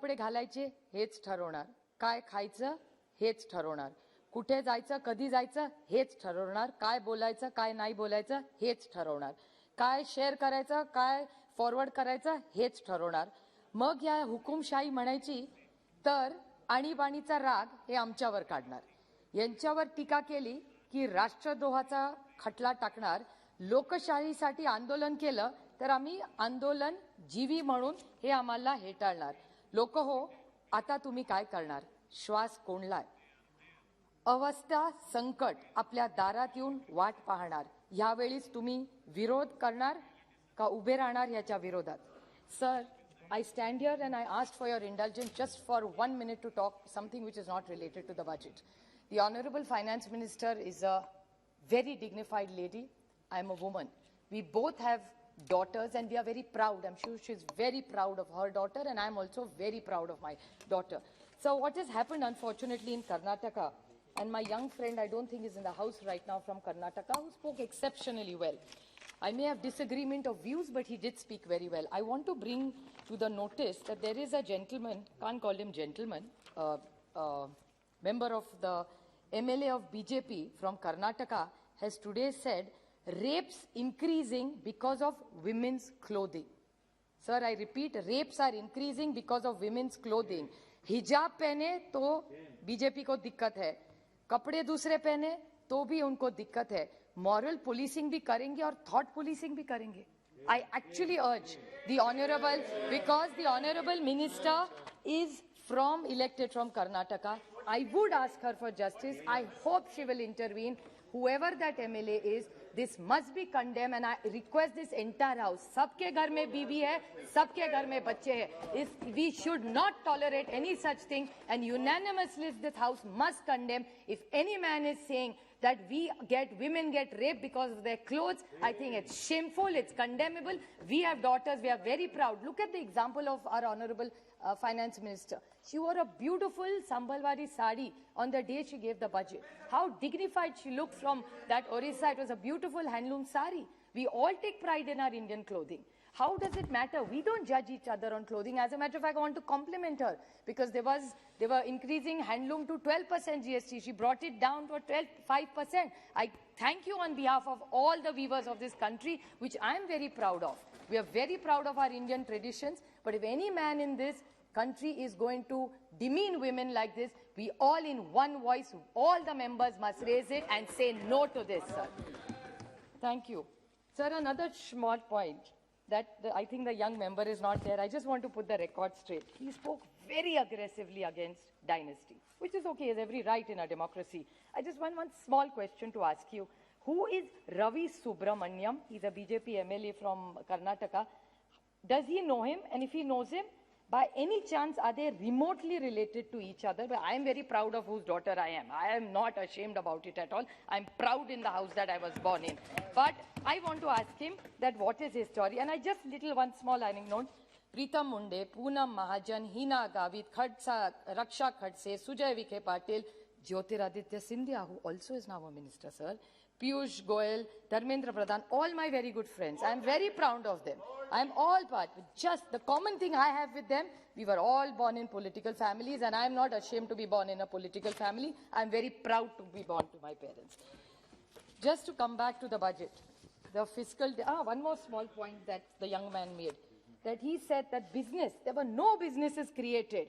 कपडे घालायचे हेच ठरवणार, काय खायचं हेच ठरवणार, कुठे जायचं कधी जायचं हेच ठरवणार, काय बोलायचं काय नाही बोलायचं हेच ठरवणार, काय शेअर करायचं काय फॉरवर्ड करायचं हेच ठरवणार. मग या हुकुमशाही म्हणायची तर आणीबाणीचा राग हे आमच्यावर काढणार, यांच्यावर टीका केली की राष्ट्रद्रोहाचा खटला टाकणार, लोकशाहीसाठी आंदोलन केलं तर आम्ही आंदोलन जीवी म्हणून हे आम्हाला हेटाळणार. लोक हो, आता तुम्ही काय करणार? श्वास कोंडलाय, अवस्था संकट आपल्या दारात येऊन वाट पाहणार. यावेळीच तुम्ही विरोध करणार का उभे राहणार याच्या विरोधात? Sir, I stand here and I ask for your indulgence just for 1 minute to talk something which is not related to the budget. The Honorable Finance Minister is a very dignified lady. I am a woman. We both have daughters and we are very proud. I'm sure she's very proud of her daughter and I'm also very proud of my daughter. So what has happened unfortunately in Karnataka, and my young friend I don't think is in the house right now from Karnataka, who spoke exceptionally well. I may have disagreement of views, but he did speak very well. I want to bring to the notice that there is a gentleman, can't call him gentleman, member of the MLA of BJP from Karnataka has today said, rapes increasing because of women's clothing. Sir, I repeat, rapes are increasing because of women's clothing. हिजाब पहने तो BJP को दिक्कत है, कपड़े दूसरे पहने तो भी उनको दिक्कत है. Moral policing भी करेंगे और thought policing भी करेंगे. I actually urge the honorable, because the honorable minister is elected from Karnataka, I would ask her for justice. I hope she will intervene. Whoever that MLA is, this must be condemned and I request this entire house. सबके घर में बीवी है, सबके घर में बच्चे हैं. We should not tolerate any such thing and unanimously this house must condemn. If any man is saying that women get raped because of their clothes, I think it's shameful, it's condemnable. We have daughters, we are very proud. Look at the example of our honorable finance minister. She wore a beautiful Sambhalwari sari on the day she gave the budget. How dignified she looked from that Orissa. It was a beautiful handloom sari. We all take pride in our Indian clothing. How does it matter? We don't judge each other on clothing. As a matter of fact, I want to compliment her because they were increasing handloom to 12% GST. She brought it down to 5%. I thank you on behalf of all the weavers of this country, which I am very proud of. We are very proud of our Indian traditions. But if any man in this country is going to demean women like this, we all in one voice, all the members must raise it and say no to this, sir. Thank you. Sir, another small point. I think the young member is not there. I just want to put the record straight. He spoke very aggressively against dynasty, which is okay, he has every right in a democracy. I just want one small question to ask you. Who is Ravi Subramaniam? He's a BJP MLA from Karnataka. Does he know him? And if he knows him, by any chance, are they remotely related to each other? But I am very proud of whose daughter I am. I am not ashamed about it at all. I'm proud in the house that I was born in. But I want to ask him that what is his story. And I just one small anecdote. Pritam Munde, Poonam Mahajan, Hina Gavit, Raksha Khadse, Sujay Vikhe Patil, Jyotiraditya Scindia, who also is now a minister, sir, Piyush Goyal, Dharmendra Pradhan, all my very good friends. I am very proud of them. I am all part. Just the common thing I have with them, we were all born in political families and I am not ashamed to be born in a political family. I am very proud to be born to my parents. Just to come back to the budget, the fiscal, one more small point that the young man made, that he said that there were no businesses created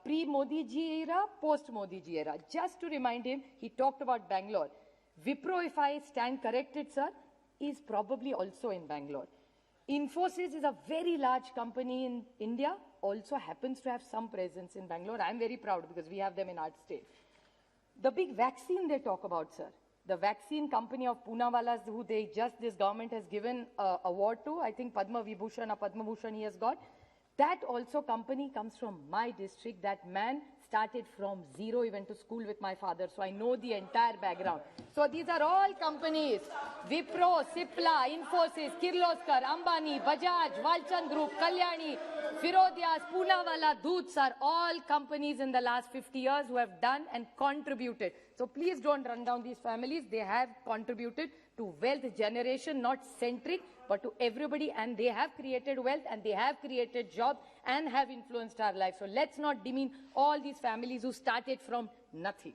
pre-Modi ji era, post-Modi ji era. Just to remind him, he talked about Bangalore. Wipro, if I stand corrected, sir, is probably also in Bangalore. Infosys is a very large company in India, also happens to have some presence in Bangalore. I am very proud because we have them in our state. The big vaccine they talk about, sir, the vaccine company of Poonawalla, who this government has given an award to, I think Padma Vibhushan or Padma Bhushan he has got, that also company comes from my district. That man started from zero. He went to school with my father, so I know the entire background. So these are all companies. Wipro, Cipla, Infosys, Kirloskar, Ambani, Bajaj, Walchand Group, Kalyani, Firodias, Poonawalla, Doots are all companies in the last 50 years who have done and contributed. So please don't run down these families. They have contributed to wealth generation, not centric, but to everybody, and they have created wealth and they have created jobs and have influenced our lives. So let's not demean all these families who started from nothing.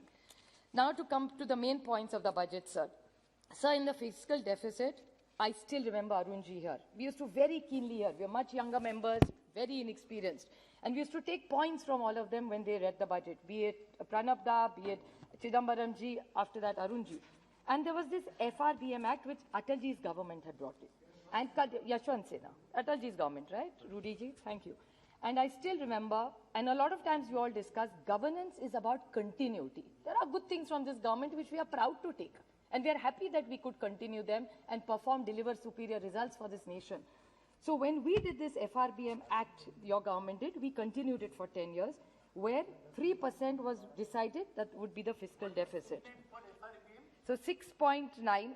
Now to come to the main points of the budget, sir. Sir, in the fiscal deficit, I still remember Arunji here. We used to very keenly hear. We were much younger members, very inexperienced. And we used to take points from all of them when they read the budget, be it Pranab Da, be it Chidambaram ji, after that Arunji. And there was this FRBM Act which Atalji's government had brought in. And Yashwant Sena, Atalji's government, right? Rudy ji, thank you. And I still remember, and a lot of times you all discuss, governance is about continuity. There are good things from this government which we are proud to take. And we are happy that we could continue them and deliver superior results for this nation. So when we did this FRBM Act, your government did, we continued it for 10 years, where 3% was decided that would be the fiscal deficit. So 6.9,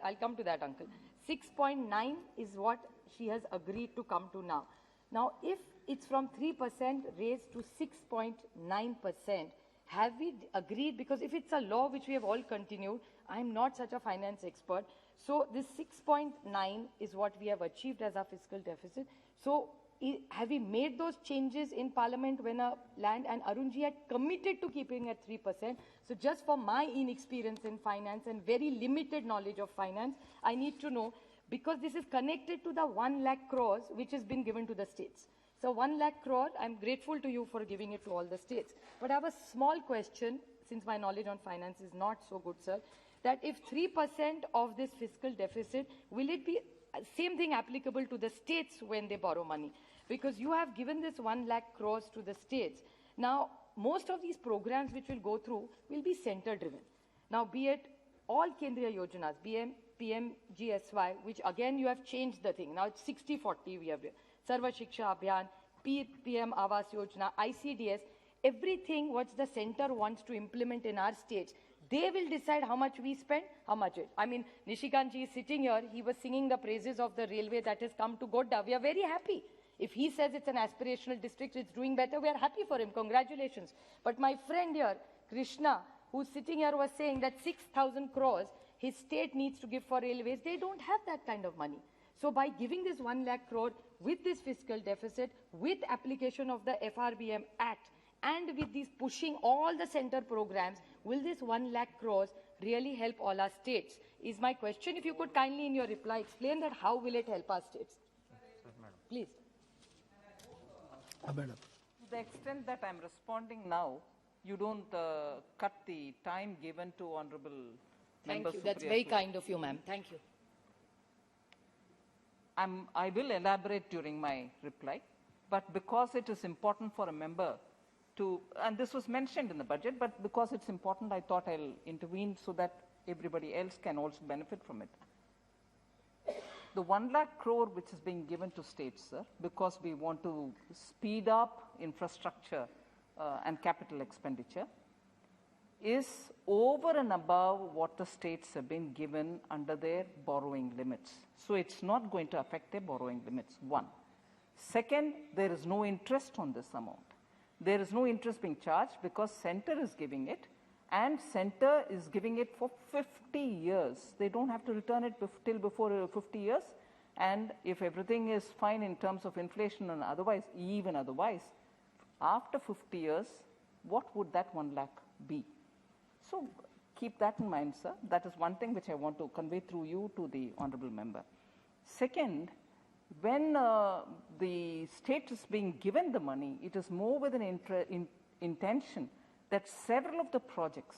I'll come to that, uncle. 6.9 is what she has agreed to come to now. Now, if it's from 3% raised to 6.9%, have we agreed? Because if it's a law which we have all continued, I'm not such a finance expert. So this 6.9 is what we have achieved as our fiscal deficit. So have we made those changes in Parliament when a land, and Arunji had committed to keeping at 3%. So just for my inexperience in finance and very limited knowledge of finance, I need to know, because this is connected to the 1 lakh crores which has been given to the states. So 1 lakh crore, I'm grateful to you for giving it to all the states. But I have a small question, since my knowledge on finance is not so good, sir, that if 3% of this fiscal deficit, will it be same thing applicable to the states when they borrow money? Because you have given this 1 lakh crores to the states. Now, most of these programs which will go through will be center-driven. Now, be it all Kendriya Yojanas, PMGSY, which again you have changed the thing. Now it's 60-40 we have. Sarva Shiksha Abhiyan, PM Awas Yojana, ICDS, everything what the center wants to implement in our states, they will decide how much we spend, how much it. I mean, Nishikant ji is sitting here, he was singing the praises of the railway that has come to Godda. We are very happy. If he says it's an aspirational district, it's doing better, we are happy for him, congratulations. But my friend here, Krishna, who's sitting here was saying that 6,000 crores his state needs to give for railways, they don't have that kind of money. So by giving this 1 lakh crore with this fiscal deficit, with application of the FRBM Act, and with these pushing all the center programs, will this 1 lakh crores really help all our states? Is my question. If you could kindly in your reply explain that how will it help our states? Please. To the extent that I'm responding now, you don't cut the time given to Honorable Member Thank you. That's very kind of you, ma'am. Thank you. I will elaborate during my reply, but because it is important for a member to, and this was mentioned in the budget, but because it's important, I thought I'll intervene so that everybody else can also benefit from it. The 1 lakh crore which is being given to states, sir, because we want to speed up infrastructure and capital expenditure, is over and above what the states have been given under their borrowing limits. So it's not going to affect their borrowing limits, one. Second, there is no interest on this amount. There is no interest being charged because center is giving it, and center is giving it for 50 years. They don't have to return it till before 50 years. And if everything is fine in terms of inflation and otherwise, even otherwise, after 50 years, what would that 1 lakh be? So keep that in mind, sir. That is one thing which I want to convey through you to the honorable member. Second, when the state is being given the money, it is more with an intention that several of the projects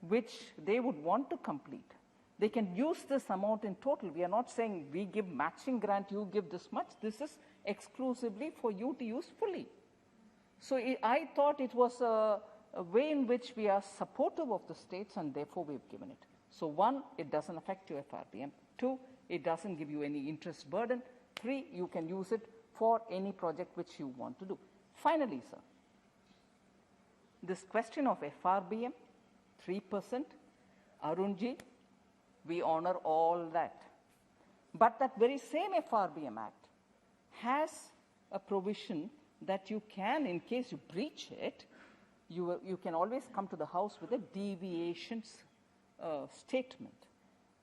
which they would want to complete, they can use this amount in total. We are not saying we give matching grant, you give this much. This is exclusively for you to use fully. So I thought it was a way in which we are supportive of the states, and therefore we've given it. So one, it doesn't affect your FRBM. Two, it doesn't give you any interest burden. Three, you can use it for any project which you want to do. Finally, sir, this question of FRBM, 3%, Arunji, we honor all that. But that very same FRBM Act has a provision that you can, in case you breach it, you can always come to the House with a deviations statement.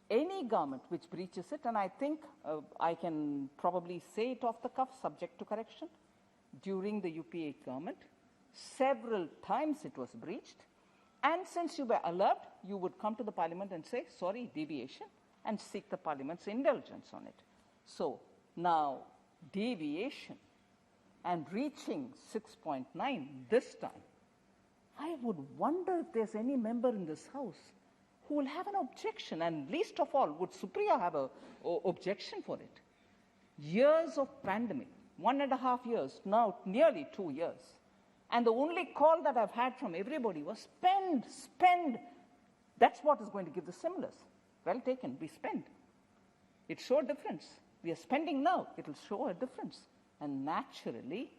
any government which breaches it, and I think I can probably say it off the cuff, subject to correction, during the UPA government, several times it was breached. And since you were alert, you would come to the parliament and say, sorry, deviation, and seek the parliament's indulgence on it. So now, deviation and reaching 6.9 this time, I would wonder if there's any member in this House who will have an objection, and least of all, would Supriya have an objection for it? Years of pandemic, 1.5 years, now nearly 2 years. And the only call that I've had from everybody was spend, spend. That's what is going to give the stimulus. Well taken, we spend. It showed a difference. We are spending now, it will show a difference. And naturally,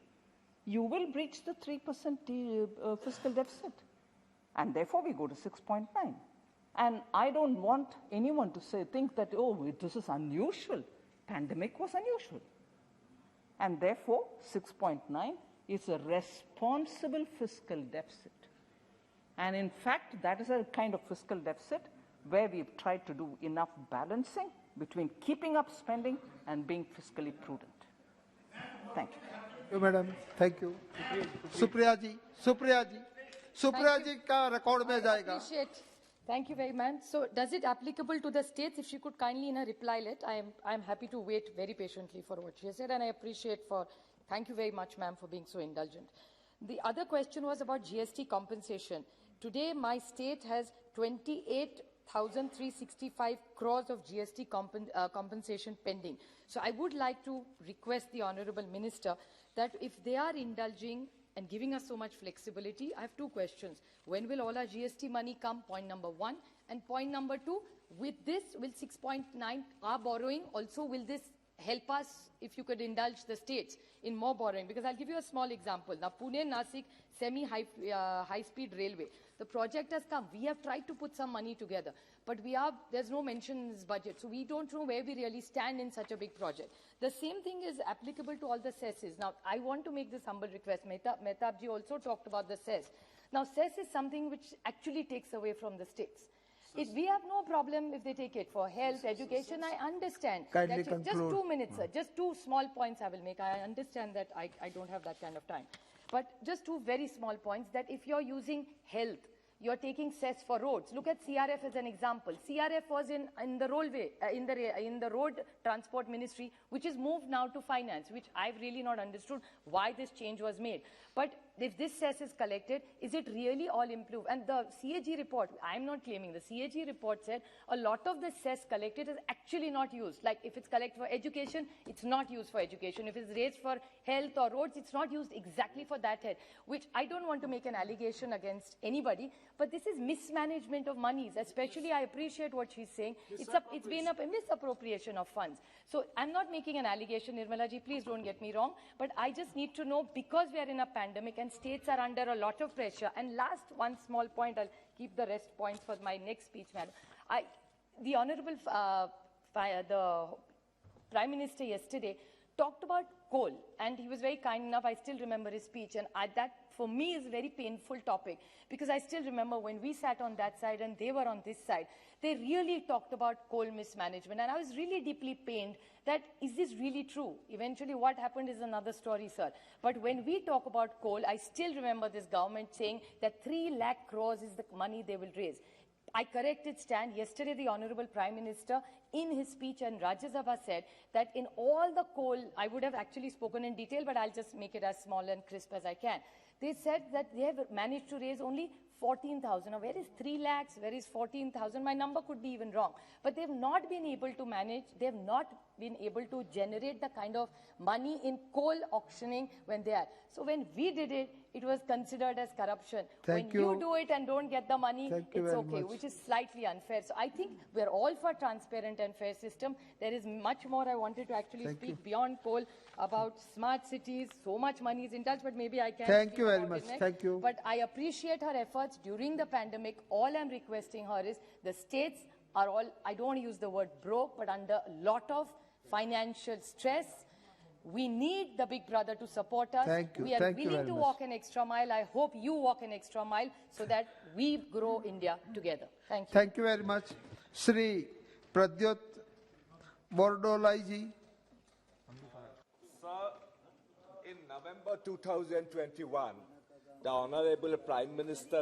you will breach the 3% fiscal deficit. And therefore, we go to 6.9. And I don't want anyone to think that, oh, this is unusual. Pandemic was unusual. And therefore, 6.9 is a responsible fiscal deficit. And in fact, that is a kind of fiscal deficit where we've tried to do enough balancing between keeping up spending and being fiscally prudent. Thank you. Thank you, madam. Thank you. Supriya ji, Supriya ji का record में जाएगा. Appreciate. Thank you very much. So, does it applicable to the states? If she could kindly in her reply let, I am happy to wait very patiently for what she has said, and I appreciate for. Thank you very much, ma'am, for being so indulgent. The other question was about GST compensation. Today, my state has 28,365 crores of GST compensation pending. So I would like to request the Honorable Minister that if they are indulging and giving us so much flexibility, I have two questions. When will all our GST money come? Point number one. And point number two, with this, will 6.9, our borrowing also, will this help us, if you could indulge the states in more borrowing? Because I'll give you a small example. Now, Pune-Nasik semi-high-speed railway. The project has come. We have tried to put some money together, but there's no mention in this budget. So we don't know where we really stand in such a big project. The same thing is applicable to all the cesses. Now, I want to make this humble request. Mehtabji also talked about the cess. Now, cess is something which actually takes away from the states. We have no problem if they take it for health, education. I understand. Kindly Just conclude. 2 minutes, sir. Just two small points I will make. I understand that I don't have that kind of time. But just two very small points, that if you're using health, you're taking cess for roads. Look at CRF as an example. CRF was in the railway, in the road transport ministry, which is moved now to finance, which I've really not understood why this change was made. But if this cess is collected, is it really all improved? And the CAG report, I'm not claiming, the CAG report said a lot of the cess collected is actually not used. Like if it's collected for education, it's not used for education. If it's raised for health or roads, it's not used exactly for that head, which I don't want to make an allegation against anybody, but this is mismanagement of monies. Especially, I appreciate what she's saying. It's been a misappropriation of funds. So I'm not making an allegation, Nirmala ji, please don't get me wrong, but I just need to know, because we are in a pandemic and states are under a lot of pressure. And last one small point, I'll keep the rest points for my next speech, madam. The Honorable the Prime Minister yesterday talked about coal, and he was very kind enough. I still remember his speech, and that for me is a very painful topic, because I still remember when we sat on that side and they were on this side, they really talked about coal mismanagement, and I was really deeply pained that, is this really true? Eventually what happened is another story, sir. But when we talk about coal, I still remember this government saying that 3 lakh crores is the money they will raise. I corrected stand. Yesterday, the Honorable Prime Minister, in his speech in Rajya Sabha, said that in all the coal, I would have actually spoken in detail, but I'll just make it as small and crisp as I can. They said that they have managed to raise only 14,000. Now, where is 3 lakhs? Where is 14,000? My number could be even wrong. But they've not been able to manage, they've not been able to generate the kind of money in coal auctioning when they are. So when we did it, it was considered as corruption. Thank when you. you do it and don't get the money, Thank you it's very okay, much. which is slightly unfair. So I think we're all for transparent and fair system. There is much more I wanted to actually Thank speak you. beyond coal about smart cities. So much money is indulged, but maybe I can. Thank speak you very about much. it next. Thank you. But I appreciate her efforts during the pandemic. All I'm requesting her is the states are all, I don't want to use the word broke, but under a lot of financial stress. We need the big brother to support us. Thank you. We are Thank you willing very to much. walk an extra mile. I hope you walk an extra mile so that we grow India together. Thank you. Thank you very much. Shri Pradyot Bordoloi ji. Sir, in November 2021, the Honorable Prime Minister